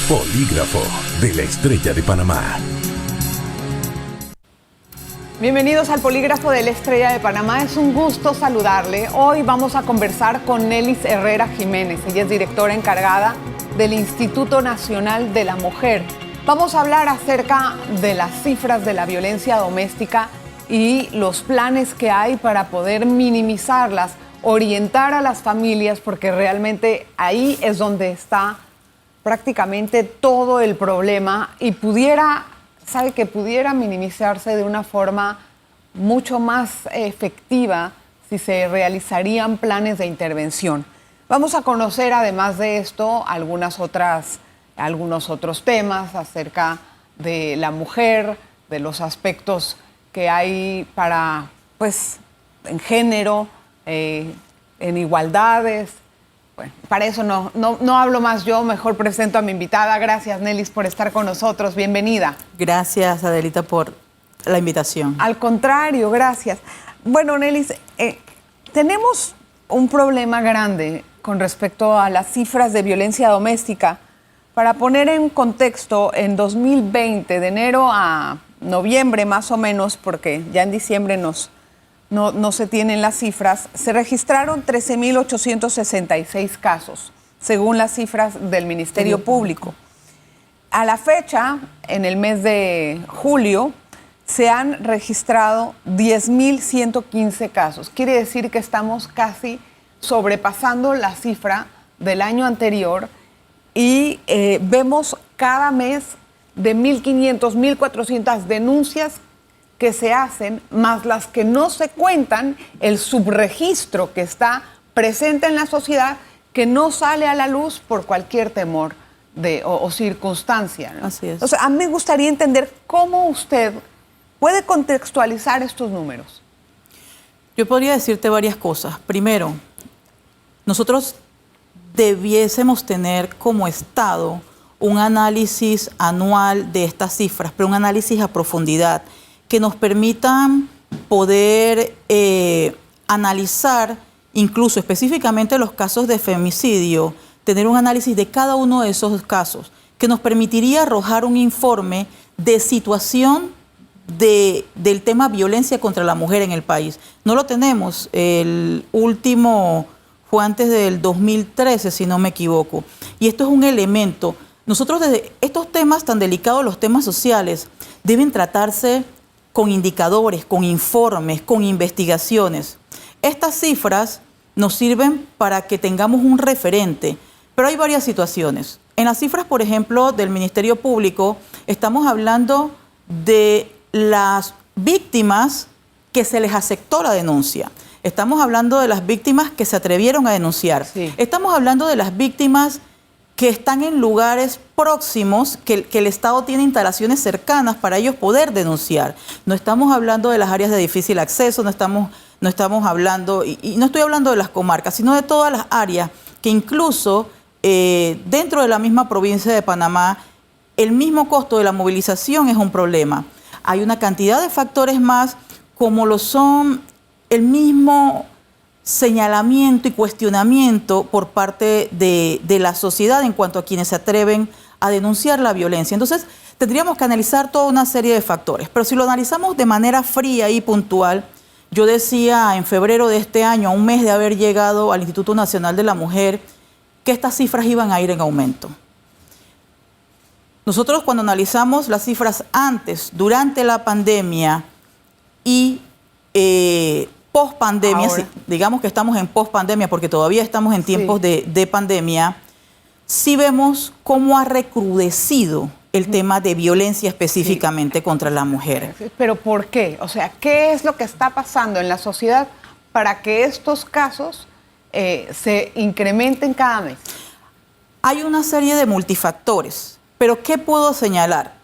Polígrafo de la Estrella de Panamá. Bienvenidos al Polígrafo de la Estrella de Panamá. Es un gusto saludarle. Hoy vamos a conversar con Nelis Herrera Jiménez. Ella es directora encargada del Instituto Nacional de la Mujer. Vamos a hablar acerca de las cifras de la violencia doméstica y los planes que hay para poder minimizarlas, orientar a las familias, porque realmente ahí es donde está prácticamente todo el problema y pudiera minimizarse de una forma mucho más efectiva si se realizarían planes de intervención. Vamos a conocer, además de esto, algunos otros temas acerca de la mujer, de los aspectos que hay en género, en igualdades. Bueno, para eso no hablo más yo, mejor presento a mi invitada. Gracias, Nelis, por estar con nosotros. Bienvenida. Gracias, Adelita, por la invitación. Al contrario, gracias. Bueno, Nelis, tenemos un problema grande con respecto a las cifras de violencia doméstica. Para poner en contexto, en 2020, de enero a noviembre más o menos, porque ya en diciembre no se tienen las cifras, se registraron 13.866 casos, según las cifras del Ministerio Público. A la fecha, en el mes de julio, se han registrado 10.115 casos. Quiere decir que estamos casi sobrepasando la cifra del año anterior y vemos cada mes de 1.500, 1.400 denuncias que se hacen, más las que no se cuentan, el subregistro que está presente en la sociedad, que no sale a la luz por cualquier temor o circunstancia, ¿no? Así es. Entonces, a mí me gustaría entender cómo usted puede contextualizar estos números. Yo podría decirte varias cosas. Primero, nosotros debiésemos tener como Estado un análisis anual de estas cifras, pero un análisis a profundidad, que nos permitan poder analizar incluso específicamente los casos de femicidio, tener un análisis de cada uno de esos casos, que nos permitiría arrojar un informe de situación del tema violencia contra la mujer en el país. No lo tenemos, el último fue antes del 2013, si no me equivoco. Y esto es un elemento. Nosotros desde estos temas tan delicados, los temas sociales, deben tratarse con indicadores, con informes, con investigaciones. Estas cifras nos sirven para que tengamos un referente, pero hay varias situaciones. En las cifras, por ejemplo, del Ministerio Público, estamos hablando de las víctimas que se les aceptó la denuncia. Estamos hablando de las víctimas que se atrevieron a denunciar. Sí. Estamos hablando de las víctimas que están en lugares próximos, que el Estado tiene instalaciones cercanas para ellos poder denunciar. No estamos hablando de las áreas de difícil acceso, no estamos hablando, y no estoy hablando de las comarcas, sino de todas las áreas que incluso dentro de la misma provincia de Panamá, el mismo costo de la movilización es un problema. Hay una cantidad de factores más, como lo son el mismo señalamiento y cuestionamiento por parte de la sociedad en cuanto a quienes se atreven a denunciar la violencia. Entonces, tendríamos que analizar toda una serie de factores. Pero si lo analizamos de manera fría y puntual, yo decía en febrero de este año, a un mes de haber llegado al Instituto Nacional de la Mujer, que estas cifras iban a ir en aumento. Nosotros cuando analizamos las cifras antes, durante la pandemia y post-pandemia, digamos que estamos en post-pandemia porque todavía estamos en tiempos de pandemia, sí vemos cómo ha recrudecido el tema de violencia específicamente contra la mujer. ¿Pero por qué? O sea, ¿qué es lo que está pasando en la sociedad para que estos casos se incrementen cada mes? Hay una serie de multifactores, pero ¿qué puedo señalar?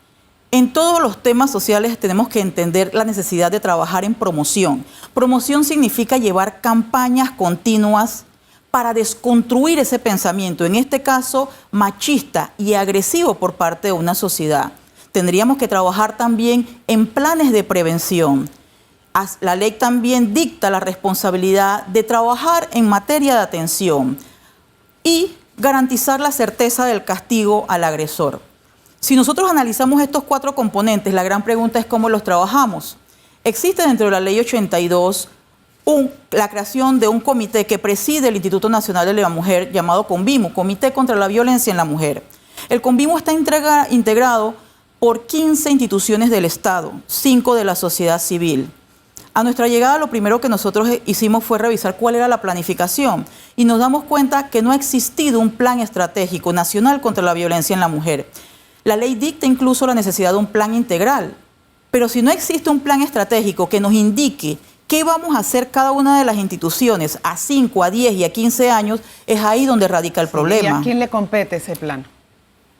En todos los temas sociales tenemos que entender la necesidad de trabajar en promoción. Promoción significa llevar campañas continuas para desconstruir ese pensamiento, en este caso machista y agresivo por parte de una sociedad. Tendríamos que trabajar también en planes de prevención. La ley también dicta la responsabilidad de trabajar en materia de atención. Y garantizar la certeza del castigo al agresor. Si nosotros analizamos estos 4 componentes, la gran pregunta es cómo los trabajamos. Existe dentro de la Ley 82 la creación de un comité que preside el Instituto Nacional de la Mujer llamado CONVIMO, Comité contra la Violencia en la Mujer. El CONVIMO está integrado por 15 instituciones del Estado, 5 de la sociedad civil. A nuestra llegada, lo primero que nosotros hicimos fue revisar cuál era la planificación y nos damos cuenta que no ha existido un plan estratégico nacional contra la violencia en la mujer. La ley dicta incluso la necesidad de un plan integral, pero si no existe un plan estratégico que nos indique qué vamos a hacer cada una de las instituciones a 5, a 10 y a 15 años, es ahí donde radica el problema. ¿Y a quién le compete ese plan?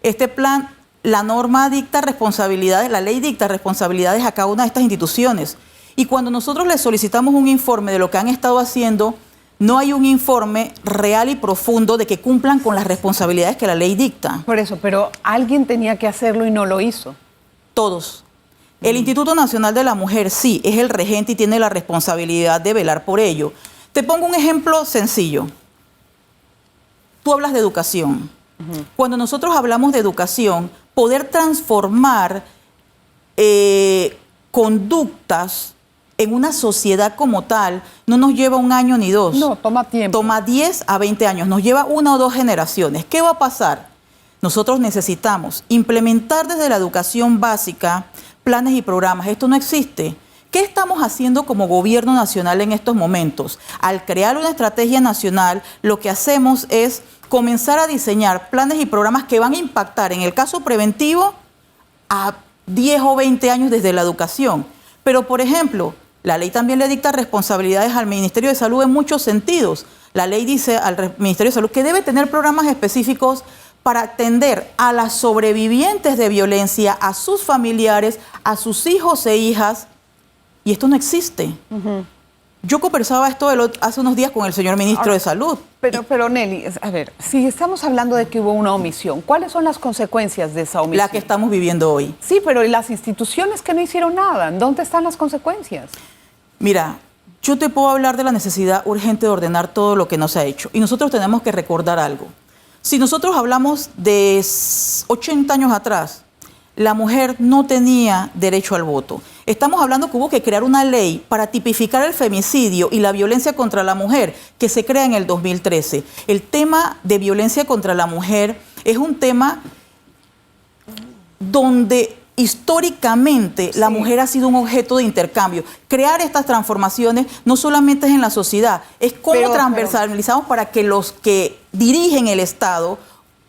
Este plan, la norma dicta responsabilidades, la ley dicta responsabilidades a cada una de estas instituciones. Y cuando nosotros les solicitamos un informe de lo que han estado haciendo, no hay un informe real y profundo de que cumplan con las responsabilidades que la ley dicta. Por eso, pero alguien tenía que hacerlo y no lo hizo. Todos. El Instituto Nacional de la Mujer sí, es el regente y tiene la responsabilidad de velar por ello. Te pongo un ejemplo sencillo. Tú hablas de educación. Cuando nosotros hablamos de educación, poder transformar conductas en una sociedad como tal no nos lleva 1 año ni 2. No, toma tiempo. Toma 10 a 20 años, nos lleva 1 o 2 generaciones. ¿Qué va a pasar? Nosotros necesitamos implementar desde la educación básica planes y programas. Esto no existe. ¿Qué estamos haciendo como gobierno nacional en estos momentos? Al crear una estrategia nacional, lo que hacemos es comenzar a diseñar planes y programas que van a impactar, en el caso preventivo, a 10 o 20 años desde la educación. Pero, por ejemplo, la ley también le dicta responsabilidades al Ministerio de Salud en muchos sentidos. La ley dice al Ministerio de Salud que debe tener programas específicos para atender a las sobrevivientes de violencia, a sus familiares, a sus hijos e hijas, y esto no existe. Yo conversaba esto hace unos días con el señor ministro de Salud. Pero Nelly, a ver, si estamos hablando de que hubo una omisión, ¿cuáles son las consecuencias de esa omisión? La que estamos viviendo hoy. Sí, pero ¿y las instituciones que no hicieron nada? ¿Dónde están las consecuencias? Mira, yo te puedo hablar de la necesidad urgente de ordenar todo lo que no se ha hecho. Y nosotros tenemos que recordar algo. Si nosotros hablamos de 80 años atrás, la mujer no tenía derecho al voto. Estamos hablando que hubo que crear una ley para tipificar el femicidio y la violencia contra la mujer, que se crea en el 2013. El tema de violencia contra la mujer es un tema donde históricamente la mujer ha sido un objeto de intercambio. Crear estas transformaciones no solamente es en la sociedad, es cómo transversalizamos para que los que dirigen el Estado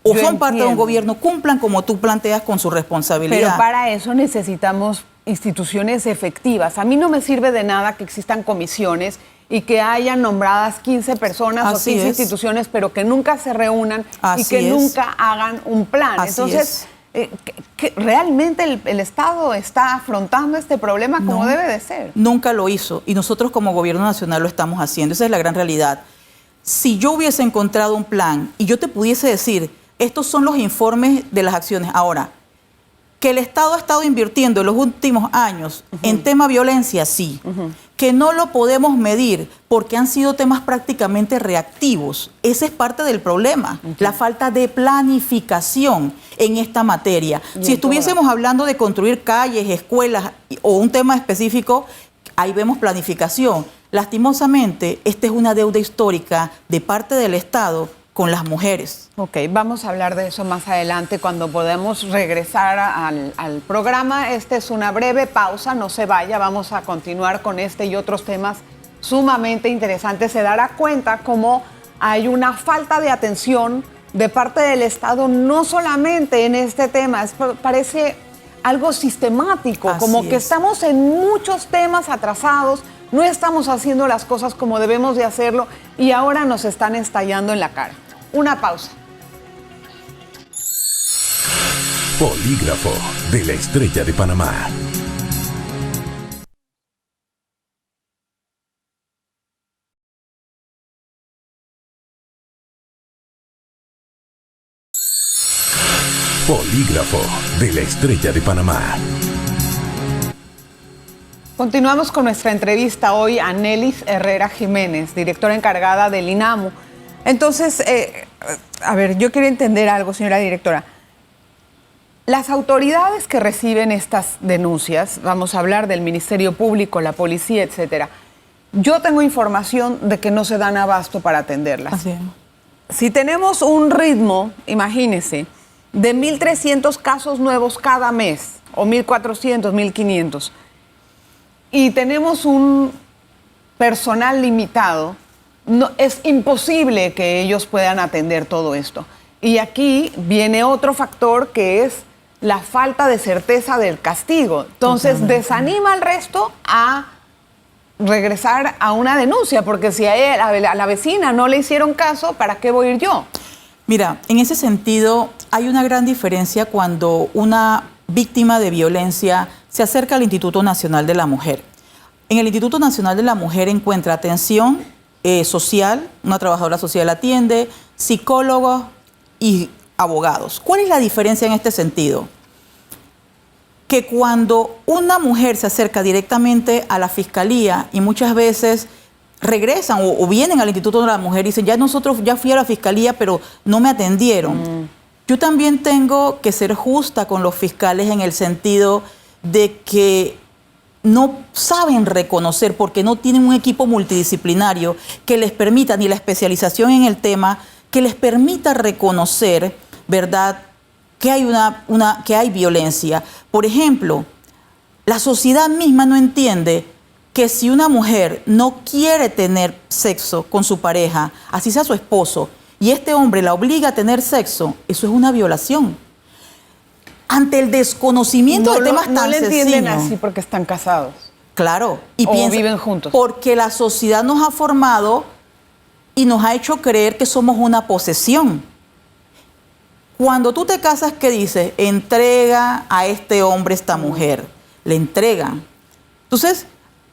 o son parte de un gobierno cumplan como tú planteas con su responsabilidad. Pero para eso necesitamos instituciones efectivas. A mí no me sirve de nada que existan comisiones y que hayan nombradas 15 personas o 15 instituciones, pero que nunca se reúnan y que nunca hagan un plan. Entonces, ¿realmente el Estado está afrontando este problema como debe de ser? Nunca lo hizo y nosotros como gobierno nacional lo estamos haciendo. Esa es la gran realidad. Si yo hubiese encontrado un plan y yo te pudiese decir, estos son los informes de las acciones. Ahora, que el Estado ha estado invirtiendo en los últimos años en tema violencia, sí. Que no lo podemos medir porque han sido temas prácticamente reactivos. Ese es parte del problema, la falta de planificación en esta materia. Si estuviésemos hablando de construir calles, escuelas o un tema específico, ahí vemos planificación. Lastimosamente, esta es una deuda histórica de parte del Estado con las mujeres. Ok, vamos a hablar de eso más adelante cuando podamos regresar al programa. Esta es una breve pausa, no se vaya, vamos a continuar con este y otros temas sumamente interesantes. Se dará cuenta cómo hay una falta de atención de parte del Estado, no solamente en este tema, parece algo sistemático, como que estamos en muchos temas atrasados, no estamos haciendo las cosas como debemos de hacerlo y ahora nos están estallando en la cara. Una pausa. Polígrafo de la Estrella de Panamá. Polígrafo de la Estrella de Panamá. Continuamos con nuestra entrevista hoy a Nelis Herrera Jiménez, directora encargada del INAMU. Entonces, a ver, yo quiero entender algo, señora directora. Las autoridades que reciben estas denuncias, vamos a hablar del Ministerio Público, la policía, etcétera, yo tengo información de que no se dan abasto para atenderlas. Así es. Si tenemos un ritmo, imagínese, de 1.300 casos nuevos cada mes, o 1.400, 1.500, y tenemos un personal limitado, no, es imposible que ellos puedan atender todo esto. Y aquí viene otro factor que es la falta de certeza del castigo. Entonces, desanima al resto a regresar a una denuncia, porque si a la vecina no le hicieron caso, ¿para qué voy a ir yo? Mira, en ese sentido hay una gran diferencia cuando una víctima de violencia se acerca al Instituto Nacional de la Mujer. En el Instituto Nacional de la Mujer encuentra atención social, una trabajadora social atiende, psicólogos y abogados. ¿Cuál es la diferencia en este sentido? Que cuando una mujer se acerca directamente a la fiscalía y muchas veces regresan o vienen al Instituto de la Mujer y dicen, ya fui a la fiscalía, pero no me atendieron. Yo también tengo que ser justa con los fiscales en el sentido de que no saben reconocer porque no tienen un equipo multidisciplinario que les permita, ni la especialización en el tema, que les permita reconocer, ¿verdad?, que hay que hay violencia. Por ejemplo, la sociedad misma no entiende que si una mujer no quiere tener sexo con su pareja, así sea su esposo, y este hombre la obliga a tener sexo, eso es una violación. Ante el desconocimiento de temas tan sencillos. No le entienden así porque están casados. Claro. Y viven juntos. Porque la sociedad nos ha formado y nos ha hecho creer que somos una posesión. Cuando tú te casas, ¿qué dices? Entrega a este hombre, esta mujer. Le entregan. Entonces,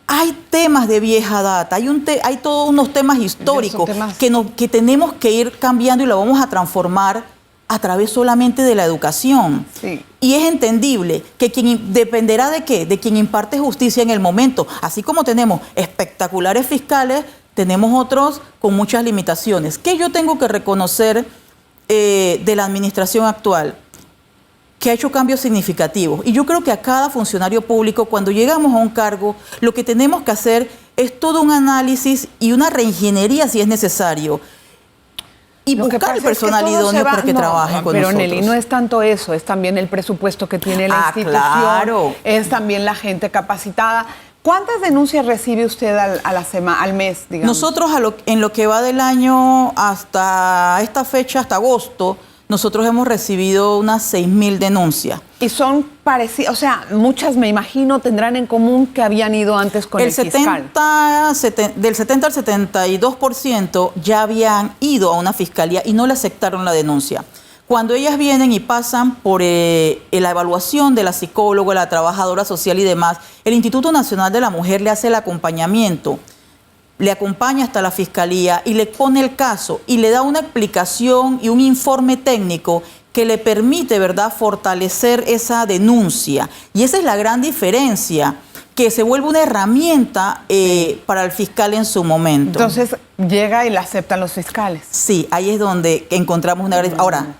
hay temas de vieja data, hay todos unos temas históricos que tenemos que ir cambiando y lo vamos a transformar a través solamente de la educación. Sí. Y es entendible que dependerá de qué, de quien imparte justicia en el momento. Así como tenemos espectaculares fiscales, tenemos otros con muchas limitaciones. ¿Qué yo tengo que reconocer de la administración actual? Que ha hecho cambios significativos. Y yo creo que a cada funcionario público, cuando llegamos a un cargo, lo que tenemos que hacer es todo un análisis y una reingeniería si es necesario. Y buscar el personal idóneo para que trabajen con nosotros. Pero Nelly, no es tanto eso, es también el presupuesto que tiene la institución, claro. Es también la gente capacitada. ¿Cuántas denuncias recibe usted al mes, digamos? Nosotros en lo que va del año hasta esta fecha, hasta agosto, nosotros hemos recibido unas 6.000 denuncias. Y son parecidas, o sea, muchas me imagino tendrán en común que habían ido antes con el fiscal. Del 70 al 72% ya habían ido a una fiscalía y no le aceptaron la denuncia. Cuando ellas vienen y pasan por la evaluación de la psicóloga, la trabajadora social y demás, el Instituto Nacional de la Mujer le hace el acompañamiento, le acompaña hasta la fiscalía y le pone el caso y le da una explicación y un informe técnico que le permite, ¿verdad?, fortalecer esa denuncia. Y esa es la gran diferencia, que se vuelve una herramienta para el fiscal en su momento. Entonces, llega y la aceptan los fiscales. Sí, ahí es donde encontramos una gran... Ahora,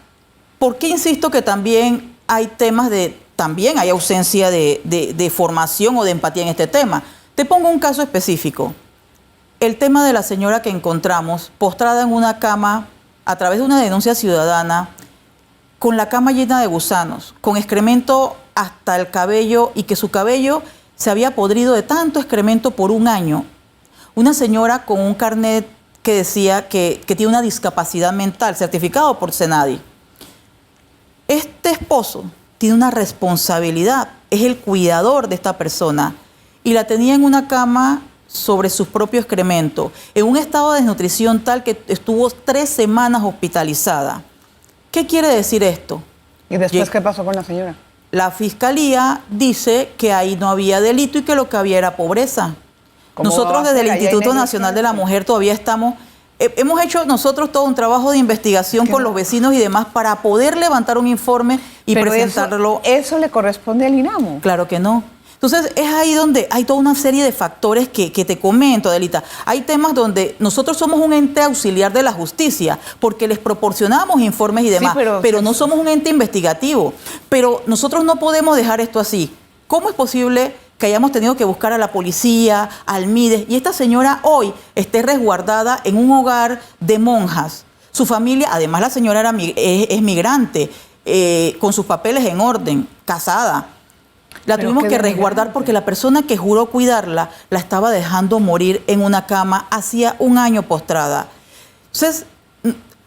¿por qué insisto que también hay temas también hay ausencia de formación o de empatía en este tema? Te pongo un caso específico. El tema de la señora que encontramos postrada en una cama a través de una denuncia ciudadana, con la cama llena de gusanos, con excremento hasta el cabello y que su cabello se había podrido de tanto excremento por un año. Una señora con un carnet que decía que tiene una discapacidad mental, certificado por Senadi. Este esposo tiene una responsabilidad, es el cuidador de esta persona y la tenía en una cama sobre sus propios excrementos, en un estado de desnutrición tal que estuvo 3 semanas hospitalizada. ¿Qué quiere decir esto? ¿Y después qué pasó con la señora? La fiscalía dice que ahí no había delito y que lo que había era pobreza. Nosotros desde el Instituto Nacional de la Mujer todavía hemos hecho nosotros todo un trabajo de investigación con los vecinos y demás para poder levantar un informe y presentarlo. ¿Eso le corresponde al INAMU? Claro que no. Entonces, es ahí donde hay toda una serie de factores que te comento, Adelita. Hay temas donde nosotros somos un ente auxiliar de la justicia, porque les proporcionamos informes y demás, Sí, pero no somos un ente investigativo. Pero nosotros no podemos dejar esto así. ¿Cómo es posible que hayamos tenido que buscar a la policía, al MIDES, y esta señora hoy esté resguardada en un hogar de monjas? Su familia, además la señora es migrante, con sus papeles en orden, casada. La tuvimos que resguardar porque la persona que juró cuidarla la estaba dejando morir en una cama hacía un año postrada. Entonces,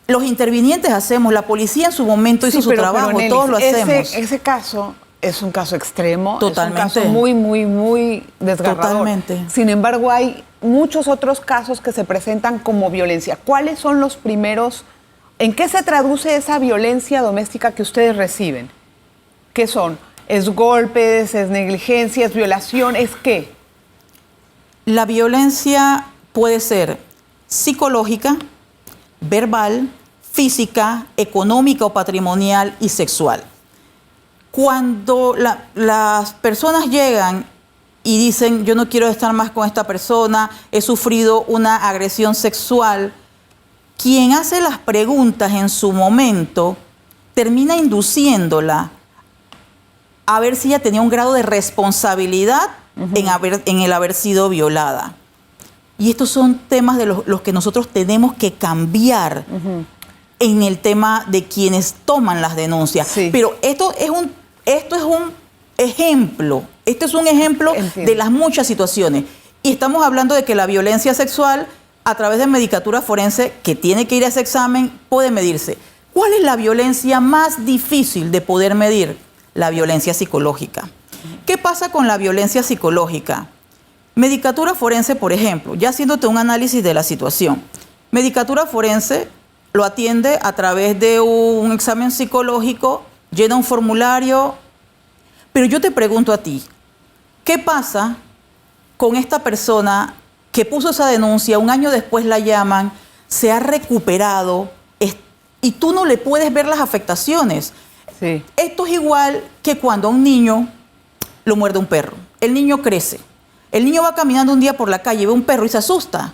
los intervinientes hacemos, la policía en su momento hizo su trabajo, Nelly, todos lo hacemos. Ese caso es un caso extremo, Totalmente. es un caso muy, muy, muy desgarrador. Totalmente. Sin embargo, hay muchos otros casos que se presentan como violencia. ¿Cuáles son los primeros? ¿En qué se traduce esa violencia doméstica que ustedes reciben? ¿Qué son? ¿Es golpes, es negligencia, es violación, es qué? La violencia puede ser psicológica, verbal, física, económica o patrimonial y sexual. Cuando las personas llegan y dicen, yo no quiero estar más con esta persona, he sufrido una agresión sexual, quien hace las preguntas en su momento termina induciéndola a ver si ella tenía un grado de responsabilidad en el haber sido violada. Y estos son temas de los que nosotros tenemos que cambiar en el tema de quienes toman las denuncias. Sí. Pero esto es un ejemplo. Este es un ejemplo de las muchas situaciones. Y estamos hablando de que la violencia sexual, a través de medicatura forense, que tiene que ir a ese examen, puede medirse. ¿Cuál es la violencia más difícil de poder medir? La violencia psicológica. ¿Qué pasa con la violencia psicológica? Medicatura forense, por ejemplo, ya haciéndote un análisis de la situación. Medicatura forense lo atiende a través de un examen psicológico, llena un formulario, pero yo te pregunto a ti, ¿qué pasa con esta persona que puso esa denuncia, un año después la llaman, se ha recuperado y tú no le puedes ver las afectaciones? Sí. Esto es igual que cuando a un niño lo muerde un perro. El niño crece. El niño va caminando un día por la calle, ve un perro y se asusta.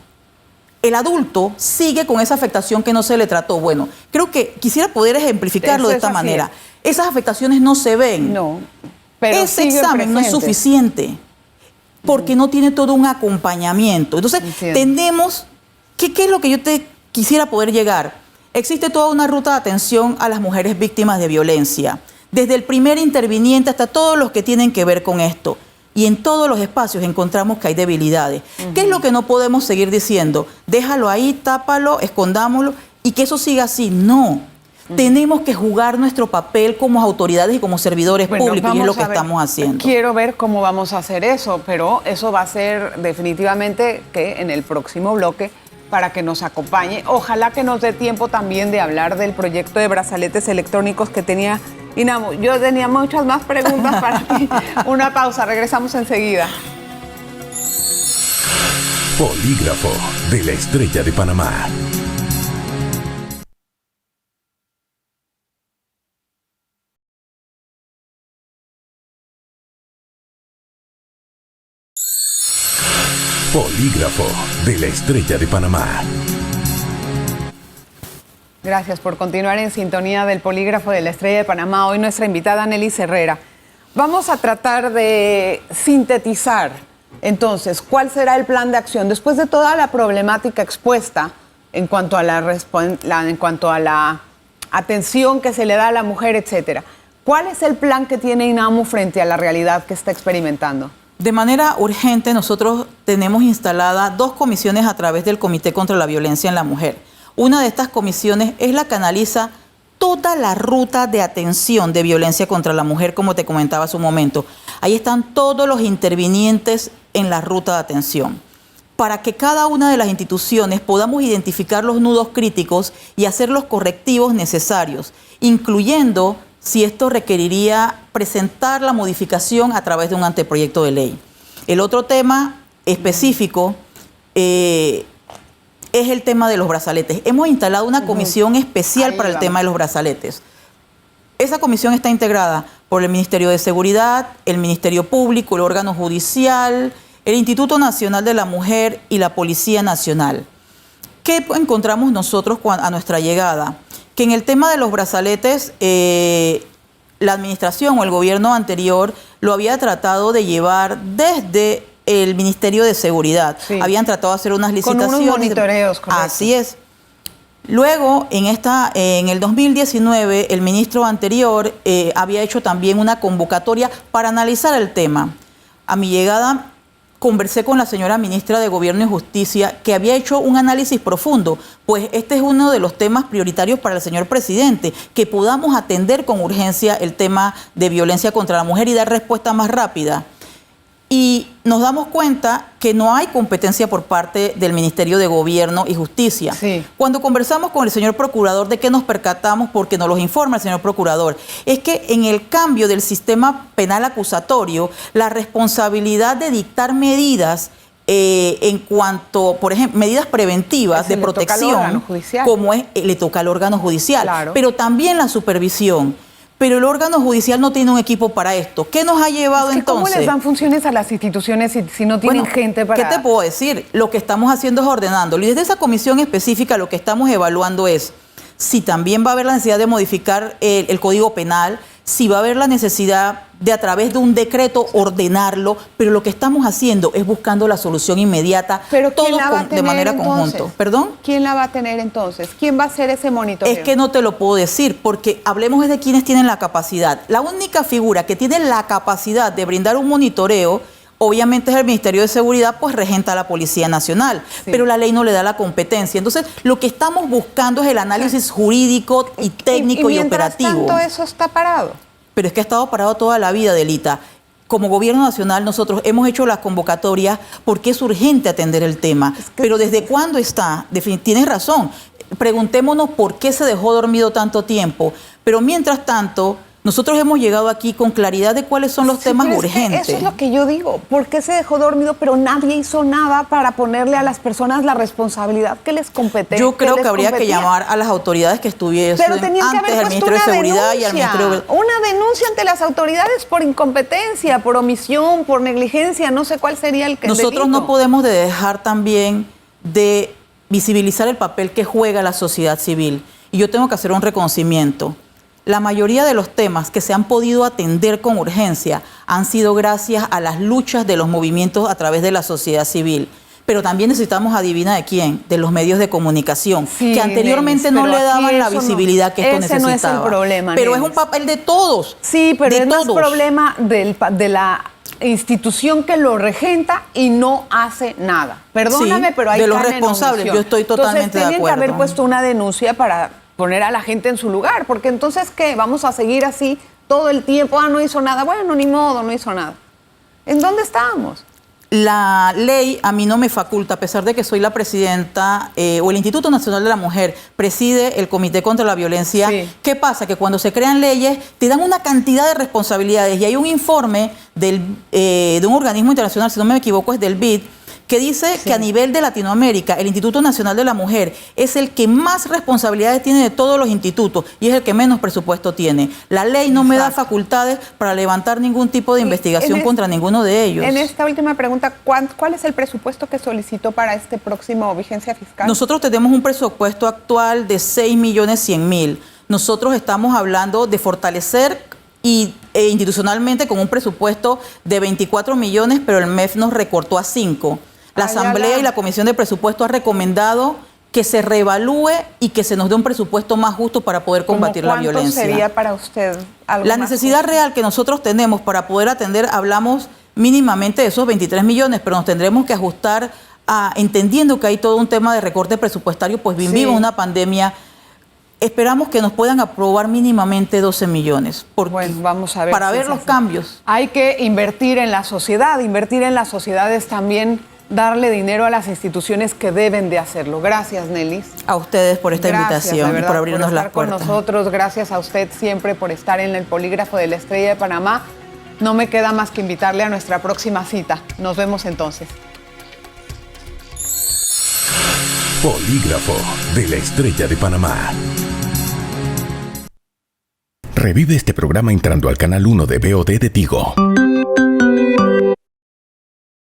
El adulto sigue con esa afectación que no se le trató. Bueno, creo que quisiera poder ejemplificarlo de esta manera. Esas afectaciones no se ven. No, pero ese examen no es suficiente porque no tiene todo un acompañamiento. Entonces, tenemos... ¿Qué es lo que yo te quisiera poder llegar? Existe toda una ruta de atención a las mujeres víctimas de violencia, desde el primer interviniente hasta todos los que tienen que ver con esto. Y en todos los espacios encontramos que hay debilidades. ¿Qué es lo que no podemos seguir diciendo? Déjalo ahí, tápalo, escondámoslo y que eso siga así. No. Tenemos que jugar nuestro papel como autoridades y como servidores públicos y es lo que estamos haciendo. Quiero ver cómo vamos a hacer eso, pero eso va a ser definitivamente que en el próximo bloque para que nos acompañe. Ojalá que nos dé tiempo también de hablar del proyecto de brazaletes electrónicos que tenía Inamu. Yo tenía muchas más preguntas para ti. Una pausa, regresamos enseguida. Polígrafo de la Estrella de Panamá. Polígrafo de la Estrella de Panamá. Gracias por continuar en sintonía del Polígrafo de la Estrella de Panamá. Hoy nuestra invitada Nelly Herrera. Vamos a tratar de sintetizar entonces cuál será el plan de acción después de toda la problemática expuesta en cuanto a la atención que se le da a la mujer, etcétera. ¿Cuál es el plan que tiene INAMU frente a la realidad que está experimentando? De manera urgente, nosotros tenemos instaladas 2 comisiones a través del Comité contra la Violencia en la Mujer. Una de estas comisiones es la que analiza toda la ruta de atención de violencia contra la mujer, como te comentaba hace un momento. Ahí están todos los intervinientes en la ruta de atención, para que cada una de las instituciones podamos identificar los nudos críticos y hacer los correctivos necesarios, incluyendo si esto requeriría presentar la modificación a través de un anteproyecto de ley. El otro tema específico es el tema de los brazaletes. Hemos instalado una comisión especial para el tema de los brazaletes. Esa comisión está integrada por el Ministerio de Seguridad, el Ministerio Público, el órgano judicial, el Instituto Nacional de la Mujer y la Policía Nacional. ¿Qué encontramos nosotros a nuestra llegada? Que en el tema de los brazaletes, la administración o el gobierno anterior lo había tratado de llevar desde el Ministerio de Seguridad. Sí. Habían tratado de hacer unas licitaciones. Con unos monitoreos, correcto. Así es. Luego, en el 2019, el ministro anterior había hecho también una convocatoria para analizar el tema. A mi llegada, conversé con la señora ministra de Gobierno y Justicia, que había hecho un análisis profundo, pues este es uno de los temas prioritarios para el señor presidente, que podamos atender con urgencia el tema de violencia contra la mujer y dar respuesta más rápida. Y nos damos cuenta que no hay competencia por parte del Ministerio de Gobierno y Justicia. Sí. Cuando conversamos con el señor procurador, ¿de qué nos percatamos? Porque nos los informa el señor procurador. Es que en el cambio del sistema penal acusatorio, la responsabilidad de dictar medidas en cuanto, por ejemplo, medidas preventivas de protección, como es, le toca al órgano judicial, claro, pero también la supervisión. Pero el órgano judicial no tiene un equipo para esto. ¿Qué nos ha llevado entonces? ¿Cómo les dan funciones a las instituciones si no tienen gente para...? ¿Qué te puedo decir? Lo que estamos haciendo es ordenándolo. Y desde esa comisión específica lo que estamos evaluando es si también va a haber la necesidad de modificar el Código Penal, si va a haber la necesidad de a través de un decreto ordenarlo, pero lo que estamos haciendo es buscando la solución inmediata, pero todo de manera conjunta. ¿Perdón? ¿Quién la va a tener entonces? ¿Quién va a hacer ese monitoreo? Es que no te lo puedo decir, porque hablemos de quienes tienen la capacidad. La única figura que tiene la capacidad de brindar un monitoreo, obviamente es el Ministerio de Seguridad, pues regenta la Policía Nacional, sí, pero la ley no le da la competencia. Entonces, lo que estamos buscando es el análisis jurídico y técnico y operativo. Mientras tanto, eso está parado. Pero es que ha estado parado toda la vida, Delita. Como Gobierno Nacional, nosotros hemos hecho las convocatorias porque es urgente atender el tema. Pero ¿desde cuándo está? Tienes razón. Preguntémonos por qué se dejó dormido tanto tiempo. Pero mientras tanto, nosotros hemos llegado aquí con claridad de cuáles son los temas urgentes. Eso es lo que yo digo. ¿Por qué se dejó dormido? Pero nadie hizo nada para ponerle a las personas la responsabilidad que les compete. Yo creo que habría que llamar a las autoridades que estuviesen antes del Ministerio de Seguridad y al Ministerio de... Una denuncia ante las autoridades por incompetencia, por omisión, por negligencia, no sé cuál sería el Nosotros no podemos dejar también de visibilizar el papel que juega la sociedad civil. Y yo tengo que hacer un reconocimiento. La mayoría de los temas que se han podido atender con urgencia han sido gracias a las luchas de los movimientos a través de la sociedad civil. Pero también necesitamos, adivina de quién, de los medios de comunicación, sí, que anteriormente no le daban la visibilidad que esto necesitaba. Ese no es el problema. Pero es un papel de todos. Sí, pero es más problema de la institución que lo regenta y no hace nada. Perdóname, sí, pero hay de los responsables, yo estoy totalmente de acuerdo. Tienen que haber puesto una denuncia para poner a la gente en su lugar, porque entonces, ¿qué? ¿Vamos a seguir así todo el tiempo? No hizo nada. Bueno, ni modo, no hizo nada. ¿En dónde estamos? La ley a mí no me faculta, a pesar de que soy la presidenta, o el Instituto Nacional de la Mujer preside el Comité contra la Violencia. Sí. ¿Qué pasa? Que cuando se crean leyes te dan una cantidad de responsabilidades y hay un informe de un organismo internacional, si no me equivoco es del BID, que dice que a nivel de Latinoamérica el Instituto Nacional de la Mujer es el que más responsabilidades tiene de todos los institutos y es el que menos presupuesto tiene. La ley no me da facultades para levantar ningún tipo de investigación contra ninguno de ellos. En esta última pregunta, ¿cuál es el presupuesto que solicitó para este próximo vigencia fiscal? Nosotros tenemos un presupuesto actual de 6.100.000. Nosotros estamos hablando de fortalecer institucionalmente con un presupuesto de 24 millones, pero el MEF nos recortó a 5. La Asamblea y la Comisión de Presupuesto ha recomendado que se reevalúe y que se nos dé un presupuesto más justo para poder combatir la violencia. ¿Cuánto sería para usted algo La necesidad real que nosotros tenemos para poder atender, hablamos mínimamente de esos 23 millones, pero nos tendremos que ajustar entendiendo que hay todo un tema de recorte presupuestario, pues vivimos una pandemia. Esperamos que nos puedan aprobar mínimamente 12 millones. Bueno, vamos a ver para ver los cambios. Hay que invertir en la sociedad. Invertir en la sociedad es también darle dinero a las instituciones que deben de hacerlo. Gracias, Nelis. A ustedes por esta invitación y por abrirnos las puertas. Con nosotros, gracias a usted siempre por estar en el Polígrafo de la Estrella de Panamá. No me queda más que invitarle a nuestra próxima cita. Nos vemos entonces. Polígrafo de la Estrella de Panamá. Revive este programa entrando al canal 1 de VOD de Tigo.